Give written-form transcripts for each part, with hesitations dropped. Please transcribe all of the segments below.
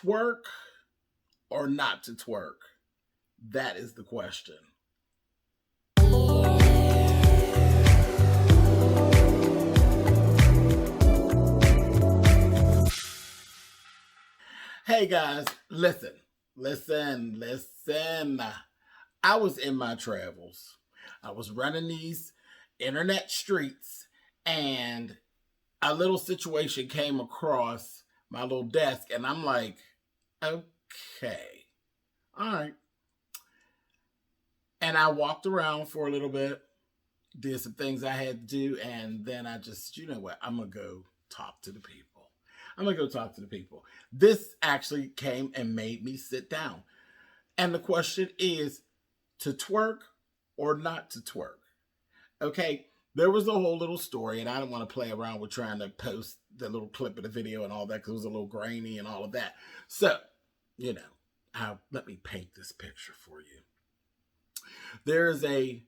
twerk or not to twerk? That is the question. Hey guys, listen. I was in my travels. I was running these internet streets, and a little situation came across my little desk, and I'm like, okay, all right. And I walked around for a little bit, did some things I had to do, and then I just, you know what, I'm going to go talk to the people. This actually came and made me sit down. And the question is, to twerk or not to twerk? Okay, there was a whole little story, and I don't want to play around with trying to post the little clip of the video and all that because it was a little grainy and all of that. So, you know, let me paint this picture for you. There is a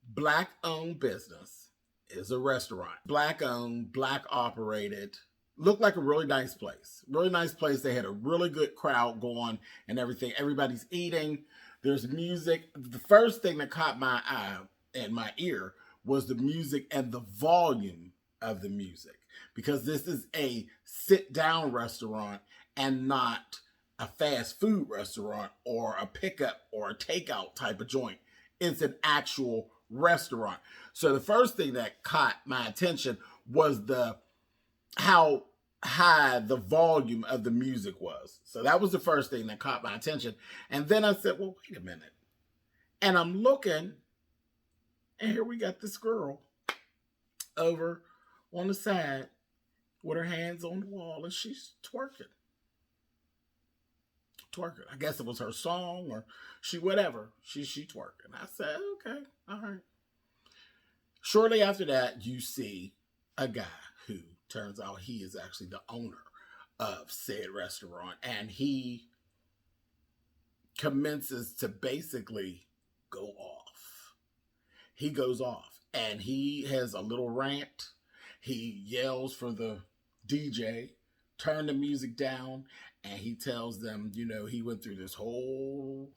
Black-owned business. It's a restaurant. Black-owned, Black-operated. Looked like a really nice place. Really nice place. They had a really good crowd going and everything. Everybody's eating. There's music. The first thing that caught my eye and my ear was the music and the volume of the music. Because this is a sit-down restaurant and not a fast food restaurant or a pickup or a takeout type of joint. It's an actual restaurant. So the first thing that caught my attention was how high the volume of the music was. So that was the first thing that caught my attention. And then I said, well, wait a minute. And I'm looking, and here we got this girl over on the side with her hands on the wall, and she's twerking. I guess it was her song or she twerking. I said, okay, all right. Shortly after that, you see a guy who turns out he is actually the owner of said restaurant, and he commences to basically go off. He goes off, and he has a little rant. He yells for the DJ, turn the music down, and he tells them, you know, he went through this whole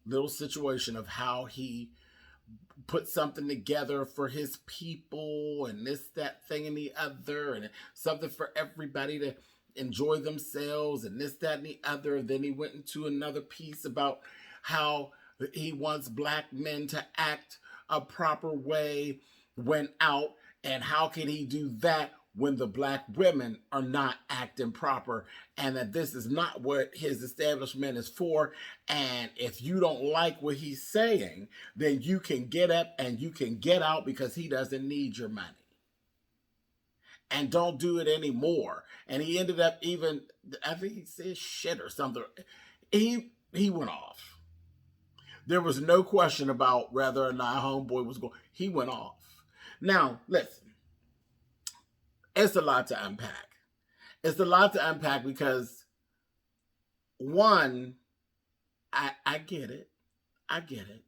little situation of how he put something together for his people and this, that, thing, and the other, and something for everybody to enjoy themselves and this, that, and the other. Then he went into another piece about how he wants Black men to act a proper way when out, and how can he do that when the Black women are not acting proper, and that this is not what his establishment is for. And if you don't like what he's saying, then you can get up and you can get out because he doesn't need your money. And don't do it anymore. And he ended up even, I think he said shit or something. He went off. There was no question about whether or not homeboy was going. He went off. Now, listen. It's a lot to unpack. It's a lot to unpack because, one, I get it. I get it.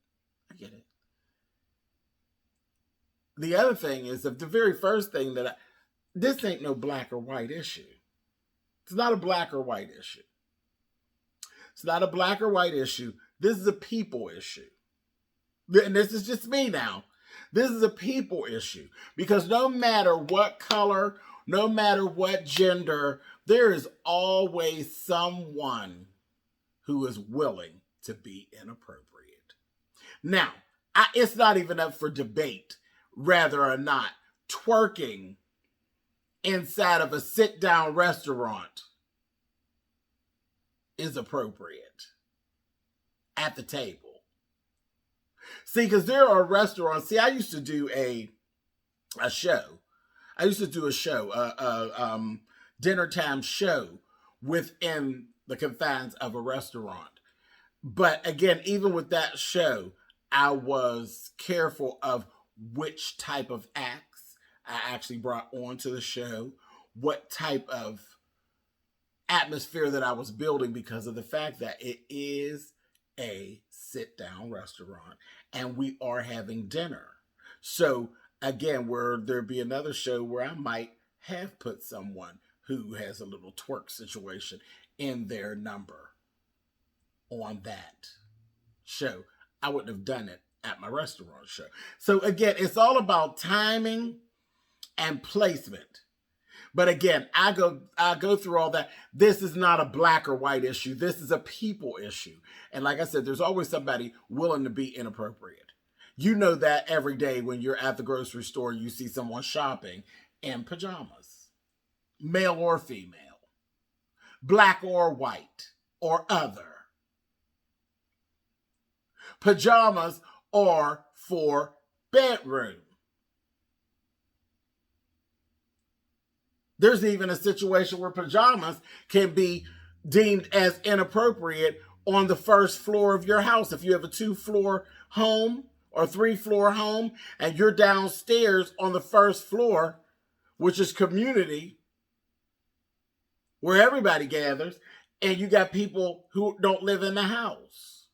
The other thing is that the very first thing that this ain't no black or white issue. It's not a black or white issue. It's not a black or white issue. This is a people issue. And this is just me now. This is a people issue, because no matter what color, no matter what gender, there is always someone who is willing to be inappropriate. Now, it's not even up for debate whether or not twerking inside of a sit-down restaurant is appropriate at the table. See, because there are restaurants. See, I used to do a show. I used to do a show, dinner time show within the confines of a restaurant. But again, even with that show, I was careful of which type of acts I actually brought onto the show, what type of atmosphere that I was building, because of the fact that it is a sit-down restaurant and we are having dinner. So again, where there be another show where I might have put someone who has a little twerk situation in their number on that show. I wouldn't have done it at my restaurant show. So again, it's all about timing and placement. But again, I go through all that. This is not a black or white issue. This is a people issue. And like I said, there's always somebody willing to be inappropriate. You know that every day when you're at the grocery store, you see someone shopping in pajamas, male or female, black or white or other. Pajamas are for bedroom. There's even a situation where pajamas can be deemed as inappropriate on the first floor of your house. If you have a 2-floor home or 3-floor home and you're downstairs on the first floor, which is community, where everybody gathers, and you got people who don't live in the house.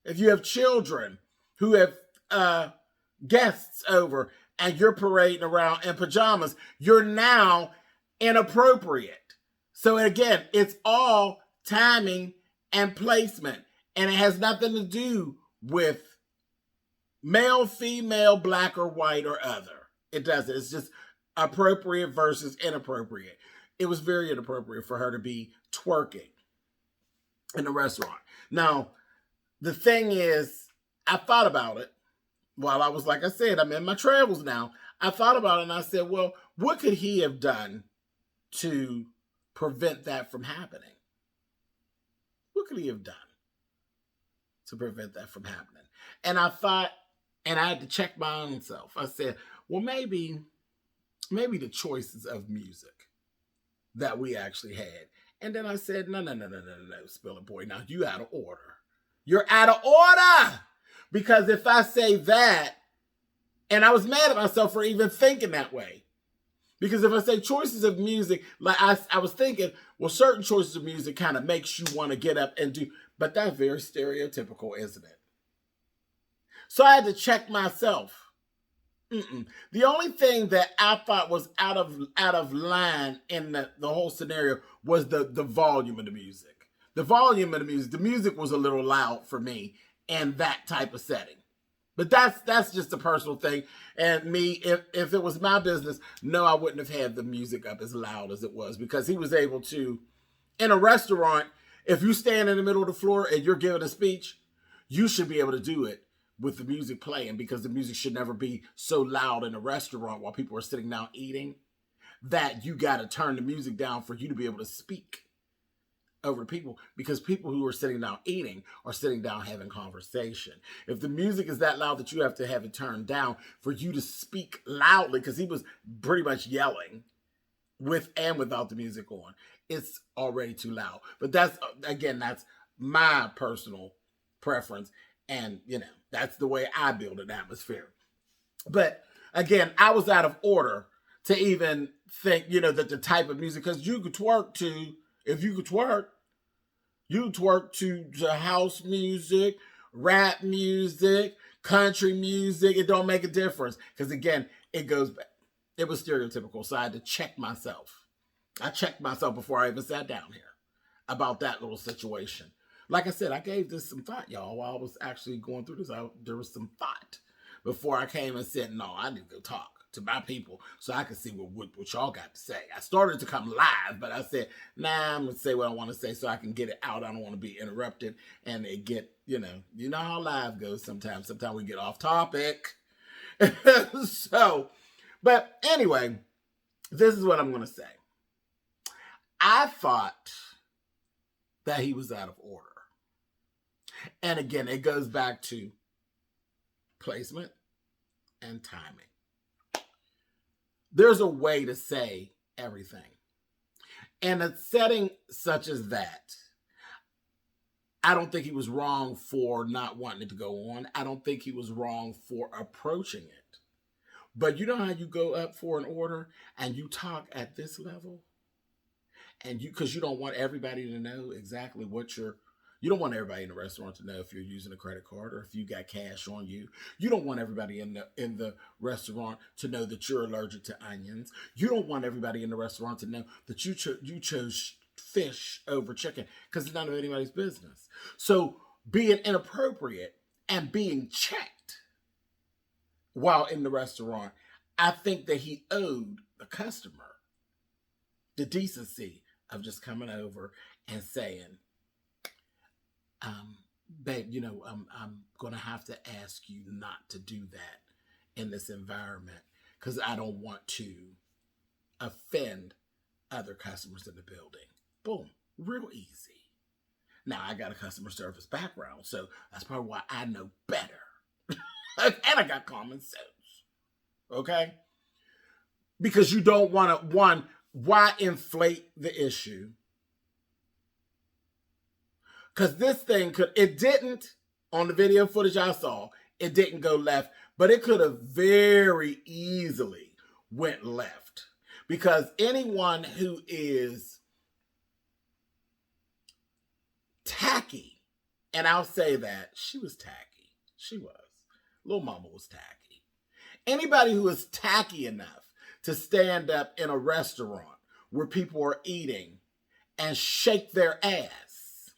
If you have children who have guests over and you're parading around in pajamas, you're now inappropriate. So again, it's all timing and placement. And it has nothing to do with male, female, black or white or other. It doesn't. It's just appropriate versus inappropriate. It was very inappropriate for her to be twerking in the restaurant. Now, the thing is, I thought about it while I was, like I said, I'm in my travels now. I thought about it and I said, well, what could he have done to prevent that from happening? What could he have done to prevent that from happening? And I thought, and I had to check my own self. I said, well, maybe the choices of music that we actually had. And then I said, no, Spillitboy, now you out of order. You're out of order. Because if I say that, and I was mad at myself for even thinking that way. Because if I say choices of music, like I was thinking, well, certain choices of music kind of makes you want to get up and do, but that's very stereotypical, isn't it? So I had to check myself. The only thing that I thought was out of line in the whole scenario was the volume of the music. The volume of the music was a little loud for me in that type of setting. But that's just a personal thing. And me, if it was my business, no, I wouldn't have had the music up as loud as it was, because he was able to, in a restaurant, if you stand in the middle of the floor and you're giving a speech, you should be able to do it with the music playing, because the music should never be so loud in a restaurant while people are sitting down eating that you got to turn the music down for you to be able to speak over people, because people who are sitting down eating are sitting down having conversation. If the music is that loud that you have to have it turned down for you to speak loudly, because he was pretty much yelling with and without the music on, it's already too loud. But that's my personal preference. And, that's the way I build an atmosphere. But again, I was out of order to even think, that the type of music, because you could twerk to, if you could twerk, you twerk to house music, rap music, country music. It don't make a difference. Because again, it goes back. It was stereotypical. So I had to check myself. I checked myself before I even sat down here about that little situation. Like I said, I gave this some thought, y'all, while I was actually going through this. There was some thought before I came and said, no, I need to go talk to my people so I can see what y'all got to say. I started to come live, but I said, nah, I'm going to say what I want to say so I can get it out. I don't want to be interrupted and it get, you know how live goes sometimes. Sometimes we get off topic. But anyway, this is what I'm going to say. I thought that he was out of order. And again, it goes back to placement and timing. There's a way to say everything. In a setting such as that, I don't think he was wrong for not wanting it to go on. I don't think he was wrong for approaching it. But you know how you go up for an order and you talk at this level? And because you don't want everybody to know exactly what you're You don't want everybody in the restaurant to know if you're using a credit card or if you got cash on you. You don't want everybody in the restaurant to know that you're allergic to onions. You don't want everybody in the restaurant to know that you chose fish over chicken, because it's none of anybody's business. So being inappropriate and being checked while in the restaurant, I think that he owed the customer the decency of just coming over and saying, babe, I'm going to have to ask you not to do that in this environment because I don't want to offend other customers in the building. Boom. Real easy. Now, I got a customer service background, so that's probably why I know better. And I got common sense. Okay? Because you don't want to, why inflate the issue? Because this thing it didn't, on the video footage I saw, it didn't go left, but it could have very easily went left. Because anyone who is tacky, and I'll say that, she was tacky. She was. Little mama was tacky. Anybody who is tacky enough to stand up in a restaurant where people are eating and shake their ass,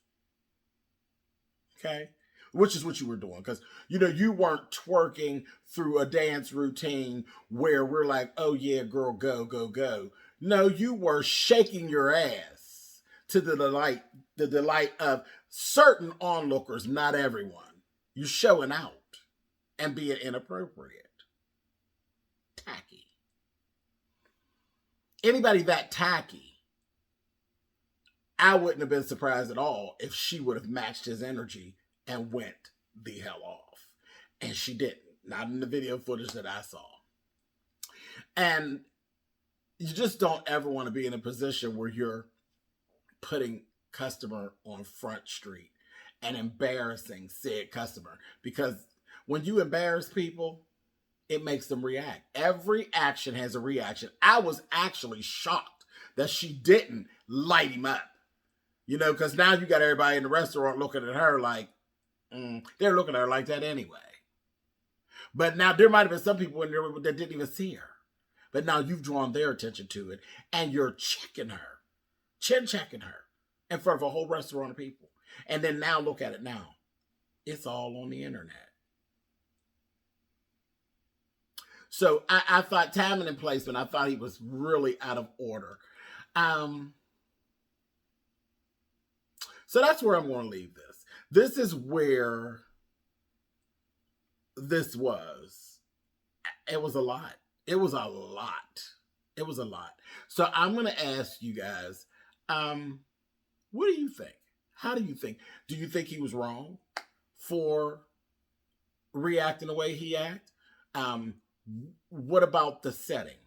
okay? Which is what you were doing, because, you weren't twerking through a dance routine where we're like, oh yeah, girl, go, go, go. No, you were shaking your ass to the delight of certain onlookers, not everyone. You're showing out and being inappropriate. Tacky. Anybody that tacky, I wouldn't have been surprised at all if she would have matched his energy and went the hell off. And she didn't. Not in the video footage that I saw. And you just don't ever want to be in a position where you're putting customer on Front Street and embarrassing said customer. Because when you embarrass people, it makes them react. Every action has a reaction. I was actually shocked that she didn't light him up. Because now you got everybody in the restaurant looking at her like, they're looking at her like that anyway. But now there might have been some people in there that didn't even see her. But now you've drawn their attention to it, and you're checking her, chin-checking her in front of a whole restaurant of people. And then now look at it now. It's all on the internet. So I thought timing and placement, I thought he was really out of order. So that's where I'm going to leave this. This is where this was. It was a lot. It was a lot. It was a lot. So I'm going to ask you guys, what do you think? How do you think? Do you think he was wrong for reacting the way he acted? What about the setting?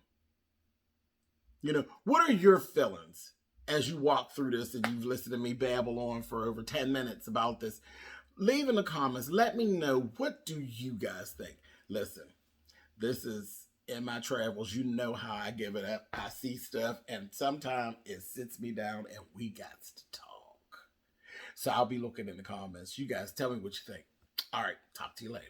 What are your feelings as you walk through this and you've listened to me babble on for over 10 minutes about this? Leave in the comments. Let me know, what do you guys think? Listen, this is in my travels. You know how I give it up. I see stuff and sometimes it sits me down and we got to talk. So I'll be looking in the comments. You guys tell me what you think. All right, talk to you later.